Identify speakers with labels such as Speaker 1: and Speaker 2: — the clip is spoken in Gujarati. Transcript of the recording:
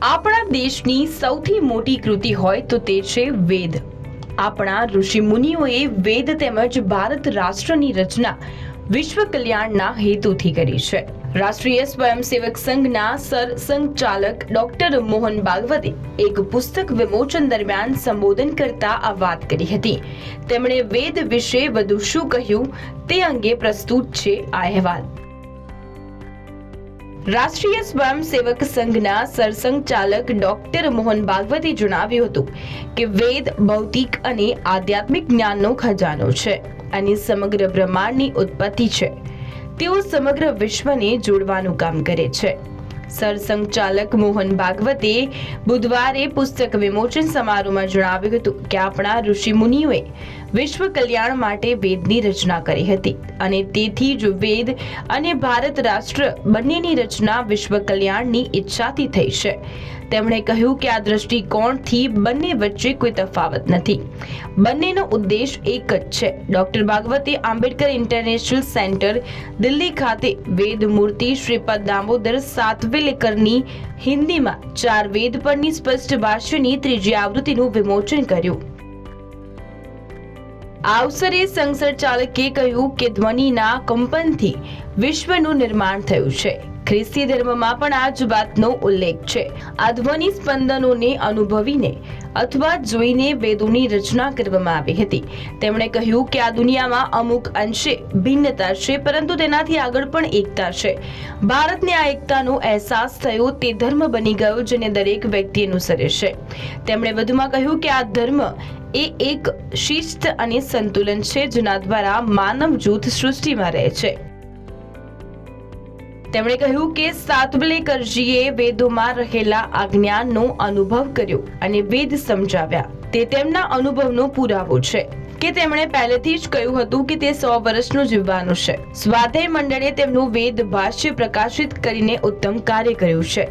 Speaker 1: આપણા દેશની સૌથી મોટી કૃતિ હોય તો તે છે વેદ। આપણા ઋષિ મુનિઓએ વેદ તેમજ ભારત રાષ્ટ્રની રચના વિશ્વ કલ્યાણના હેતુથી કરી છે। રાષ્ટ્રીય સ્વયંસેવક સંઘના સરસંઘચાલક ડોક્ટર મોહન ભાગવતે એક પુસ્તક વિમોચન દરમિયાન સંબોધન કરતા આ વાત કરી હતી। તેમણે વેદ વિશે વધુ શું કહ્યું તે અંગે પ્રસ્તુત છે આ અહેવાલ। રાષ્ટ્રીય સ્વયંસેવક સંઘના સરસંઘચાલક ડોક્ટર મોહન ભાગવતે જણાવ્યું હતું કે વેદ ભૌતિક અને આધ્યાત્મિક જ્ઞાનનો ખજાનો છે અને સમગ્ર બ્રહ્માંડની ઉત્પત્તિ છે। તેઓ સમગ્ર વિશ્વને જોડવાનું કામ કરે છે। સરસંઘચાલક મોહન ભાગવતે બુધવારે પુસ્તક વિમોચન સમારોહમાં જણાવ્યું હતું કે આપણા ઋષિ મુનિઓએ વિશ્વ કલ્યાણ માટે વેદની રચના કરી હતી અને તેથી જ વેદ અને ભારત રાષ્ટ્ર બંનેની રચના વિશ્વ કલ્યાણની ઈચ્છાથી થઈ છે। તેમણે કહ્યું કે આ દ્રષ્ટિકોણથી બંને વચ્ચે કોઈ તફાવત નથી, બંનેનો ઉદ્દેશ એક જ છે। ડોક્ટર ભાગવતે આંબેડકર ઇન્ટરનેશનલ સેન્ટર દિલ્હી ખાતે વેદ મૂર્તિ શ્રીપદ દામોદર સાતવેલેકરની હિન્દીમાં 4 વેદ પરની સ્પષ્ટ ભાષ્યની 3જી આવૃત્તિનું વિમોચન કર્યું। આ અવસરે સંઘચાલકે કહ્યું કે ધ્વનિના કંપનથી વિશ્વનું નિર્માણ થયું છે। ખ્રિસ્તી ધર્મમાં પણ આ જ વાતનો ઉલ્લેખ છે। આ ધ્વનિ સ્પંદનોને અનુભવીને અથવા જોઈને વેદોની રચના કરવામાં આવી હતી। તેમણે કહ્યું કે આ દુનિયામાં અમુક અંશે ભિન્નતા છે, પરંતુ તેનાથી આગળ પણ એકતા છે। ભારતને આ એકતાનો અહેસાસ થયો તે ધર્મ બની ગયો જેને દરેક વ્યક્તિ અનુસરે છે। તેમણે વધુમાં કહ્યું કે આ ધર્મ એ એક શિસ્ત અને સંતુલન છે જેના દ્વારા માનવ જૂથ સૃષ્ટિમાં રહે છે। તેમણે કહ્યું કે સાતવલેકરજીએ વેદોમાં રહેલા આ જ્ઞાનનો અનુભવ કર્યો અને વેદ સમજાવ્યા। તે તેમના અનુભવનો પુરાવો છે કે તેમણે પહેલેથી જ કહ્યું હતું કે તે 100 વર્ષનું જીવવાનું છે। સ્વાધ્યાય મંડળે તેમનું વેદ ભાષ્ય પ્રકાશિત કરીને ઉત્તમ કાર્ય કર્યું છે।